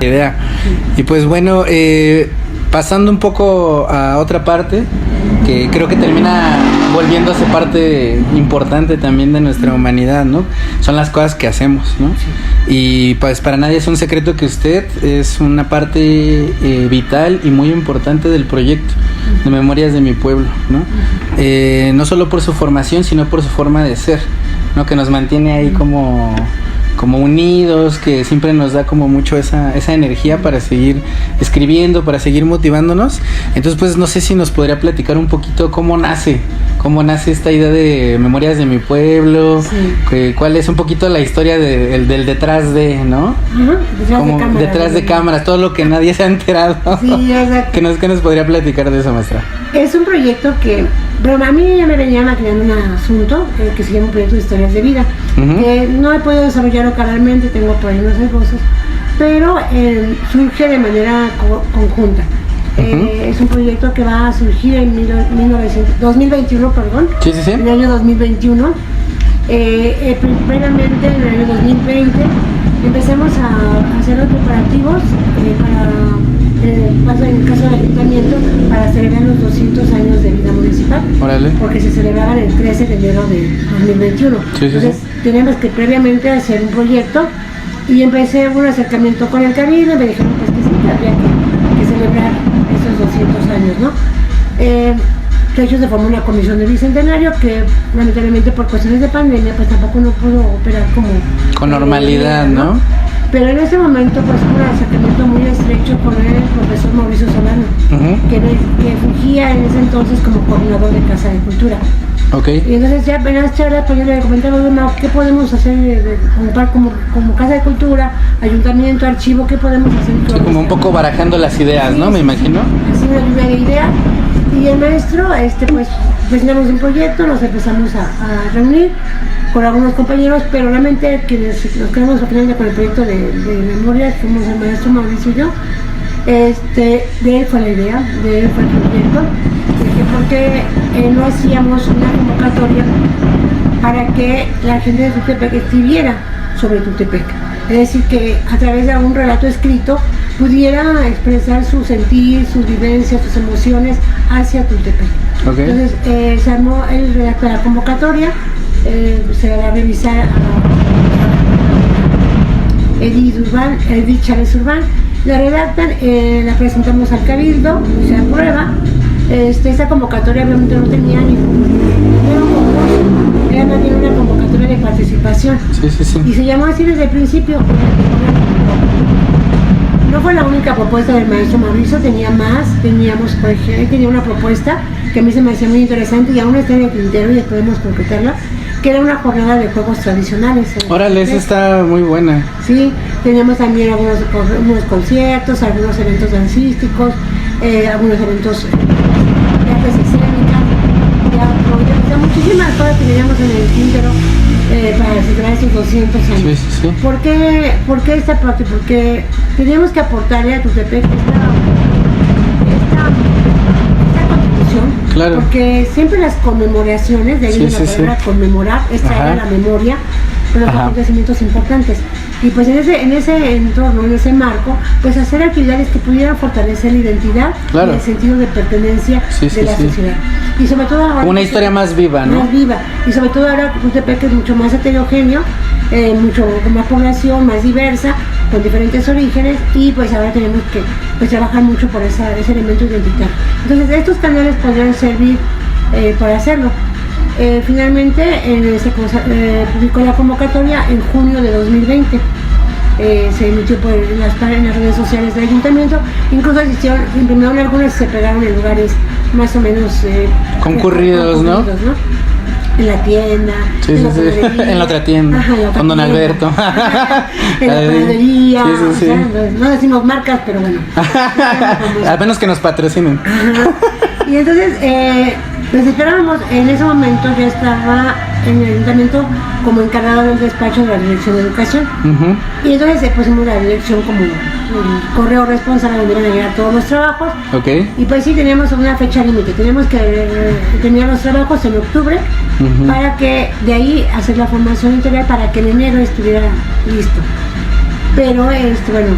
idea. Y pues bueno, pasando un poco a otra parte, que creo que termina volviéndose parte importante también de nuestra humanidad, ¿no? Son las cosas que hacemos, ¿no? Y pues para nadie es un secreto que usted es una parte vital y muy importante del proyecto de Memorias de mi Pueblo, ¿no? No solo por su formación, sino por su forma de ser, ¿no? Que nos mantiene ahí como unidos, que siempre nos da como mucho esa energía para seguir escribiendo, para seguir motivándonos. Entonces pues no sé si nos podría platicar un poquito cómo nace esta idea de Memorias de mi Pueblo, sí. Cuál es un poquito la historia del detrás de, ¿no? Detrás de cámaras, todo lo que nadie se ha enterado. Sí, exacto. ¿Qué nos podría platicar de eso, maestra? Es un proyecto que, bueno, a mí ya me venía maquinando un asunto que se llama un proyecto de historias de vida. No he podido desarrollarlo cabalmente, tengo por ahí unos esbozos, pero surge de manera conjunta. Es un proyecto que va a surgir en 2021, perdón, sí. En el año 2021. Primeramente en el año 2020 empezamos a hacer los preparativos en el caso del ayuntamiento para celebrar los 200 años de vida municipal. Órale. Porque se celebraban el 13 de enero de 2021. Entonces teníamos que previamente hacer un proyecto y empecé un acercamiento con el cabildo y me dijeron pues que sí, que habría que celebrar esos 200 años, ¿no? De hecho se formó una comisión de bicentenario que lamentablemente por cuestiones de pandemia pues tampoco no pudo operar como con normalidad, ¿no? Pero en ese momento pues hubo un acercamiento muy estrecho con el profesor Mauricio Solano, que fungía en ese entonces como coordinador de Casa de Cultura. Okay. Y entonces ya apenas charla, pues yo le comentaba, bueno, ¿qué podemos hacer como Casa de Cultura, ayuntamiento, archivo, qué podemos hacer? Sí, como un poco barajando las ideas, ¿no? Me imagino. Así una lluvia de ideas. Y el maestro, pues presentamos un proyecto, nos empezamos a reunir con algunos compañeros, pero realmente quienes nos quedamos al final con el proyecto de memoria, fuimos el maestro Mauricio y yo. De él fue la idea, de él fue el proyecto, porque no hacíamos una convocatoria para que la gente de Tultepec escribiera sobre Tultepec. Es decir, que a través de algún relato escrito pudiera expresar su sentir, sus vivencias, sus emociones hacia Tultepec. Okay. Entonces se armó el redacto de la convocatoria, se va a revisar a Edith Chávez Urbán, la redactan, la presentamos al cabildo, se aprueba. Esta convocatoria obviamente no tenía ni era más bien una convocatoria de participación. Sí. Y se llamó así desde el principio. No fue la única propuesta del maestro Mauricio, tenía más. Teníamos, por ejemplo, tenía una propuesta que a mí se me hacía muy interesante y aún está en el tintero y podemos concretarla, que era una jornada de juegos tradicionales. Órale, esa está muy buena. Sí, teníamos también algunos conciertos, algunos eventos dancísticos, algunos eventos de artes escénicas, muchísimas cosas que teníamos en el tintero para celebrar estos 200 años. Sí. ¿Por qué esta parte? Porque teníamos que aportarle a Tultepec esta contribución. Claro. Porque siempre las conmemoraciones, de ahí la palabra conmemorar, es traer a la memoria los acontecimientos importantes. Y pues en ese entorno, en ese marco, pues hacer actividades que pudieran fortalecer la identidad y el sentido de pertenencia de la sociedad. Y sobre todo ahora... Una historia más viva, ¿no? Más viva. Y sobre todo ahora Tultepec es mucho más heterogéneo, mucho con más población, más diversa, con diferentes orígenes, y pues ahora tenemos que trabajar mucho por ese elemento identitario. Entonces estos canales podrían servir para hacerlo. Finalmente se publicó la convocatoria en junio de 2020. Se emitió en las redes sociales del ayuntamiento, incluso se imprimieron algunas y se pegaron en lugares más o menos concurridos, ¿no? En la tienda, en la otra tienda, con don Alberto, en la panadería, no decimos marcas, pero bueno. Al menos que nos patrocinen. Y entonces nos esperábamos, en ese momento ya estaba en el ayuntamiento como encargado del despacho de la Dirección de Educación. Y entonces pusimos la dirección como el correo responsable donde iban a llegar todos los trabajos. Y pues sí, teníamos una fecha límite, teníamos que terminar los trabajos en octubre para que de ahí hacer la formación integral para que en enero estuviera listo. Pero bueno,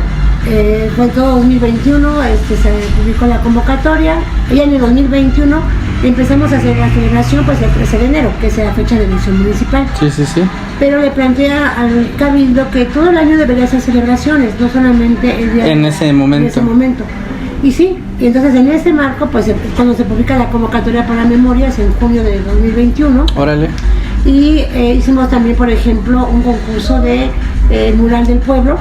fue todo 2021, se publicó la convocatoria, y en el 2021 empezamos a hacer la celebración pues el 13 de enero, que es la fecha de elección municipal. Sí, sí, sí. Pero le plantea al Cabildo que todo el año debería hacer celebraciones, no solamente el día en ese momento. Y sí, y entonces en ese marco, pues cuando se publica la convocatoria para memorias en junio de 2021. Órale. Y hicimos también, por ejemplo, un concurso de mural del pueblo,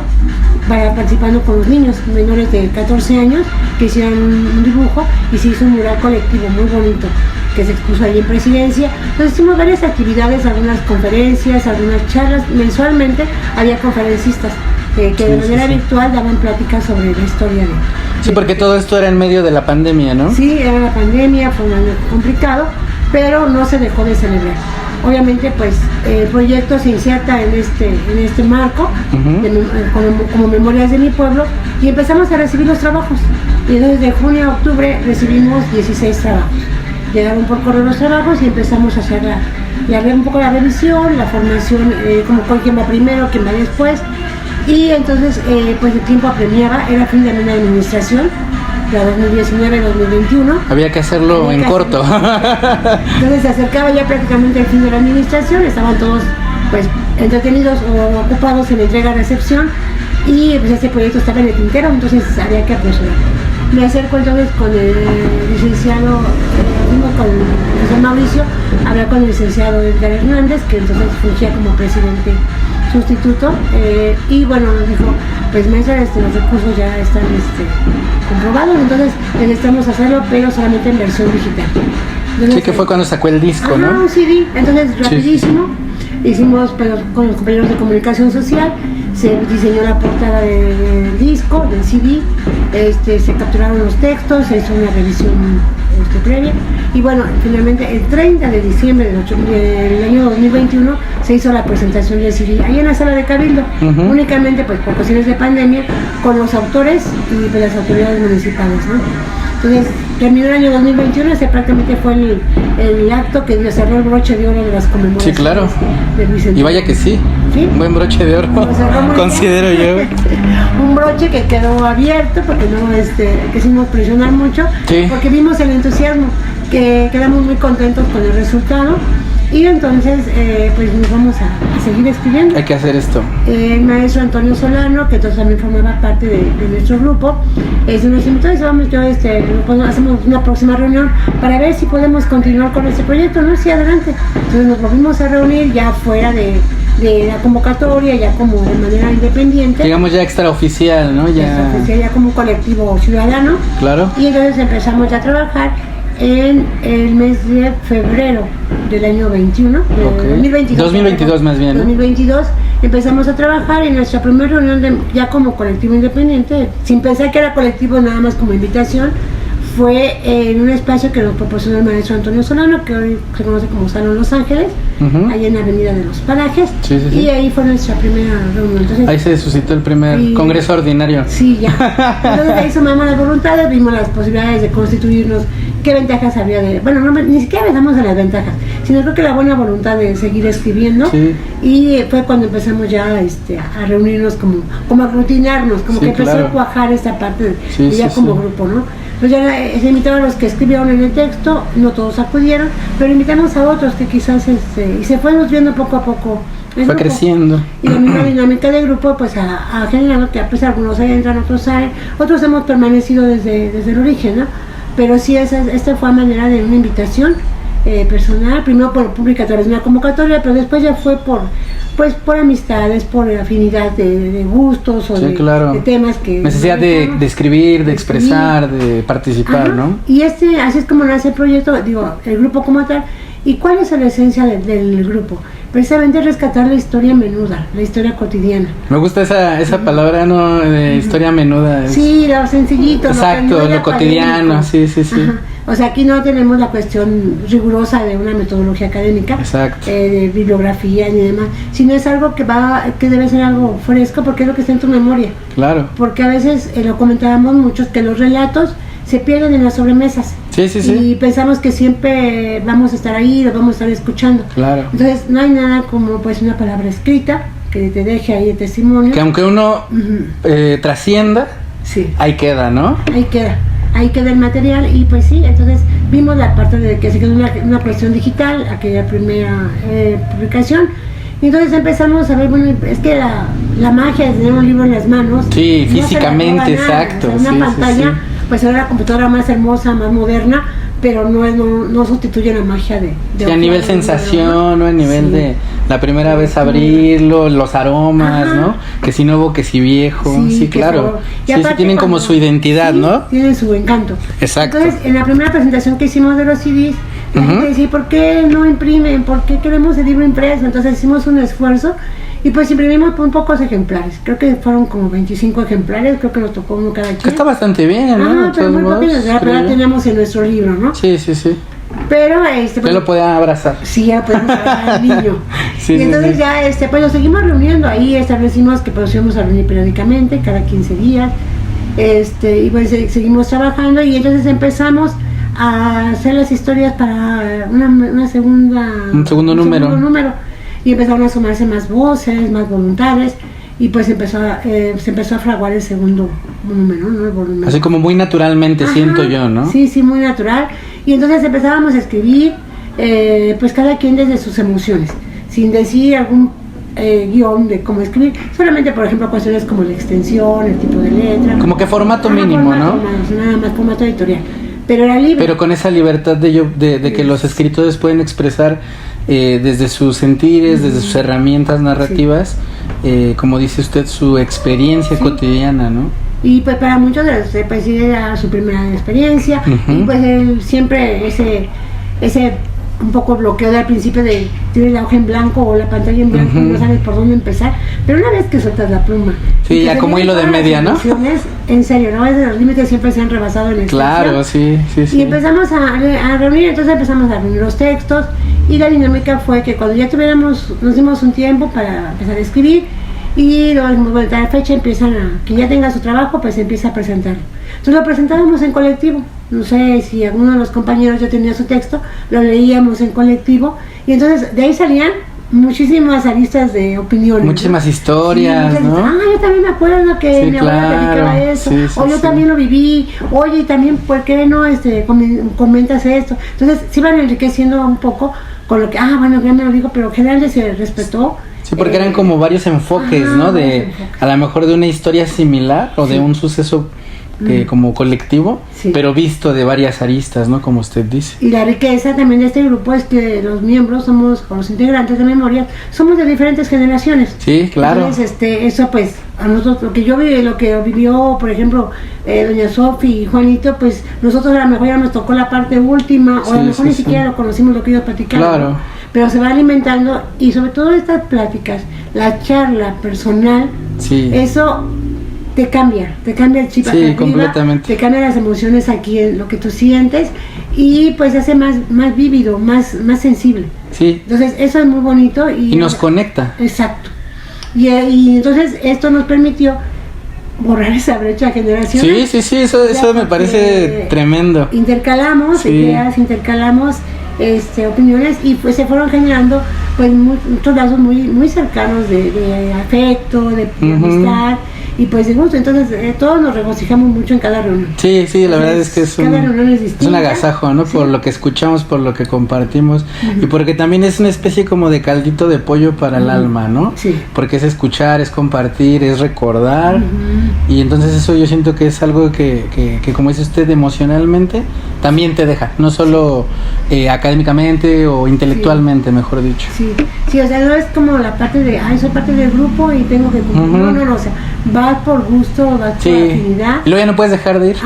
participando con los niños menores de 14 años que hicieron un dibujo, y se hizo un mural colectivo muy bonito que se expuso ahí en Presidencia. Entonces hicimos varias actividades, algunas conferencias, algunas charlas. Mensualmente había conferencistas que de manera virtual daban pláticas sobre la historia de... Sí, porque todo esto era en medio de la pandemia, ¿no? Sí, era la pandemia, fue un año complicado, pero no se dejó de celebrar. Obviamente, pues, el proyecto se inserta en este marco, como Memorias de mi Pueblo, y empezamos a recibir los trabajos. Y entonces de junio a octubre recibimos 16 trabajos. Llegaron por correo los trabajos y empezamos a hacer un poco la revisión, la formación, como quién va primero, quién va después. Y entonces, pues el tiempo apremiaba, era fin de año de administración, la 2019-2021. Había que hacerlo en corto. Entonces se acercaba ya prácticamente el fin de la administración, estaban todos pues entretenidos o ocupados en la entrega-recepción, y pues este proyecto estaba en el tintero, entonces había que apresurar. Me acerco entonces con el licenciado, con el profesor Mauricio, hablé con el licenciado Edgar Hernández, que entonces fungía como presidente sustituto, y bueno, nos dijo, pues maestra, los recursos ya están comprobados, entonces necesitamos hacerlo, pero solamente en versión digital. Entonces, sí, que fue cuando sacó el disco, ¿no? Un CD, entonces rapidísimo, hicimos con los compañeros de comunicación social, se diseñó la portada del disco, del CD, se capturaron los textos, se hizo una revisión previa, y bueno, finalmente el 30 de diciembre del año 2021 se hizo la presentación del CD ahí en la sala de Cabildo, únicamente pues por cuestiones de pandemia, con los autores y pues, las autoridades municipales, ¿no? Entonces terminó el año 2021, ese prácticamente fue el acto que cerró el broche de oro de las conmemoraciones. Sí, claro. Y vaya que sí. ¿Sí? Un buen broche de oro, considero yo. Un broche que quedó abierto porque no quisimos presionar mucho, sí, porque vimos el entusiasmo, que quedamos muy contentos con el resultado. Y entonces, pues nos vamos a seguir escribiendo. Hay que hacer esto. El maestro Antonio Solano, que entonces también formaba parte de nuestro grupo, nos invitó y hacemos una próxima reunión para ver si podemos continuar con este proyecto, ¿no? Sí, adelante. Entonces nos volvimos a reunir ya fuera de la convocatoria, ya como de manera independiente. Digamos ya extraoficial, ¿no? Ya como colectivo ciudadano. Claro. Y entonces empezamos ya a trabajar en el mes de febrero del año 21, okay. 2022 más bien, ¿no? 2022 empezamos a trabajar en nuestra primera reunión ya como colectivo independiente, sin pensar que era colectivo, nada más como invitación. Fue en un espacio que nos proporcionó el maestro Antonio Solano, que hoy se conoce como Salón Los Ángeles, ahí en la Avenida de los Parajes, y ahí fue nuestra primera reunión. Entonces, ahí se suscitó el primer congreso ordinario. Sí, ya. Entonces ahí sumamos las voluntades, vimos las posibilidades de constituirnos, qué ventajas había ni siquiera pensamos en las ventajas, sino creo que la buena voluntad de seguir escribiendo, y fue cuando empezamos ya a reunirnos, como a aglutinarnos, como que empezó a cuajar esta parte como grupo, ¿no? Pues ya se invitaron a los que escribieron en el texto, no todos acudieron, pero invitamos a otros que quizás y se fue nutriendo poco a poco. Fue creciendo. Y la misma dinámica del grupo pues ha generado que pues, algunos entran, otros salen, otros hemos permanecido desde el origen, ¿no? Pero sí, esta fue a manera de una invitación personal, primero por pública a través de una convocatoria, pero después ya fue por amistades, por afinidad de gustos o de temas que... Necesidad de escribir, de expresar, de participar, ¿no? Y así es como nace el proyecto, el grupo como tal. ¿Y cuál es la esencia del grupo? Precisamente rescatar la historia menuda, la historia cotidiana. Me gusta esa palabra, ¿no? De historia menuda. Sí, lo sencillito. Exacto, lo cotidiano, sí. Ajá. O sea, aquí no tenemos la cuestión rigurosa de una metodología académica, de bibliografía ni demás, sino es algo que debe ser algo fresco porque es lo que está en tu memoria. Claro. Porque a veces, lo comentábamos muchos, que los relatos se pierden en las sobremesas. Sí. Y pensamos que siempre vamos a estar ahí, lo vamos a estar escuchando. Claro. Entonces no hay nada como pues una palabra escrita que te deje ahí el testimonio. Que aunque uno trascienda, sí, ahí queda, ¿no? Ahí queda el material. Y pues sí, entonces vimos la parte de que se quedó una cuestión digital, aquella primera publicación. Y entonces empezamos a ver, bueno, es que la magia de tener un libro en las manos. Sí, no físicamente, exacto. O sea, una pantalla, pues era la computadora más hermosa, más moderna, pero no sustituye la magia de sí, a nivel sensación, ¿no? A nivel de la primera vez abrirlo, los aromas, ajá, ¿no? Que si nuevo, que si viejo, sí, claro. Sí, tienen como su identidad, sí, ¿no? Tienen su encanto. Exacto. Entonces, en la primera presentación que hicimos de los CDs, la gente decía, ¿por qué no imprimen? ¿Por qué queremos el libro impreso? Entonces hicimos un esfuerzo y pues imprimimos un pocos ejemplares. Creo que fueron como 25 ejemplares, creo que nos tocó uno cada quien. Está bastante bien, ¿no? Ah, pero muy poquitos, pero ya tenemos en nuestro libro, ¿no? Sí. Pero ya lo podían abrazar. Sí, ya podemos abrazar al niño. Sí, y entonces ya pues lo seguimos reuniendo. Ahí establecimos que pues íbamos a reunir periódicamente, cada 15 días. Y pues seguimos trabajando y entonces empezamos a hacer las historias para un segundo número. Y empezaron a sumarse más voces, más voluntades. Y pues se empezó a fraguar el segundo número, ¿no? El volumen. Así como muy naturalmente, ajá, siento yo, ¿no? Sí, muy natural. Y entonces empezábamos a escribir, pues cada quien desde sus emociones, sin decir algún guión de cómo escribir, solamente por ejemplo cuestiones como la extensión, el tipo de letra. Como que formato mínimo, ¿no? Nada más formato editorial. Pero era libre. Pero con esa libertad de que los escritores pueden expresar desde sus sentires, desde sus herramientas narrativas, como dice usted, su experiencia cotidiana, ¿no? Y pues para muchos de los pues era su primera experiencia, y pues él siempre ese un poco bloqueo al principio de tienes la hoja en blanco o la pantalla en blanco, no sabes por dónde empezar, pero una vez que sueltas la pluma, sí, ya como hilo de media, ¿no? En serio, ¿no? Los límites siempre se han rebasado en el claro, sí. Y empezamos a reunir, entonces empezamos a reunir los textos, y la dinámica fue que cuando ya nos dimos un tiempo para empezar a escribir, y luego dijimos, bueno, a la fecha que ya tenga su trabajo, pues empieza a presentarlo. Entonces lo presentábamos en colectivo. No sé si alguno de los compañeros ya tenía su texto, lo leíamos en colectivo, y entonces de ahí salían muchísimas aristas de opiniones. Muchísimas historias, sí, ¿no? Yo también me acuerdo que mi abuela dedicaba eso, o yo también lo viví, oye, y también, ¿por qué no comentas esto? Entonces se iban enriqueciendo un poco con lo que, bueno, ya me lo digo, pero generalmente se respetó. Sí, porque eran como varios enfoques, ¿no? A lo mejor de una historia similar o de un suceso como colectivo, pero visto de varias aristas, ¿no? Como usted dice. Y la riqueza también de este grupo es que los miembros o los integrantes de Memorias, somos de diferentes generaciones. Sí, claro. Entonces, eso pues, a nosotros, lo que yo viví, lo que vivió, por ejemplo, doña Sofi y Juanito, pues nosotros a lo mejor ya nos tocó la parte última, o a lo mejor ni siquiera lo conocimos lo que ellos platicaron. Claro. Pero se va alimentando, y sobre todo estas pláticas, la charla personal, eso te cambia el chip, sí, completamente. Te cambia las emociones aquí, en lo que tú sientes, y pues hace más vívido, más sensible. Sí. Entonces eso es muy bonito. Y nos conecta. Exacto. Y entonces esto nos permitió borrar esa brecha generacional. Sí, eso me parece tremendo. Intercalamos ideas, intercalamos opiniones, y pues se fueron generando pues muchos lazos muy cercanos de afecto, de amistad y pues de gusto. Entonces todos nos regocijamos mucho en cada reunión. Sí, la verdad es que es un agasajo, ¿no? Por lo que escuchamos, por lo que compartimos, y porque también es una especie como de caldito de pollo para el alma, ¿no? Sí. Porque es escuchar, es compartir, es recordar, y entonces eso yo siento que es algo que como dice usted, emocionalmente también te deja, no solo académicamente o intelectualmente, mejor dicho. Sí, o sea, no es como la parte de, soy parte del grupo y tengo que cumplir. No, o sea, vas por gusto, vas por afinidad. Y luego ya no puedes dejar de ir.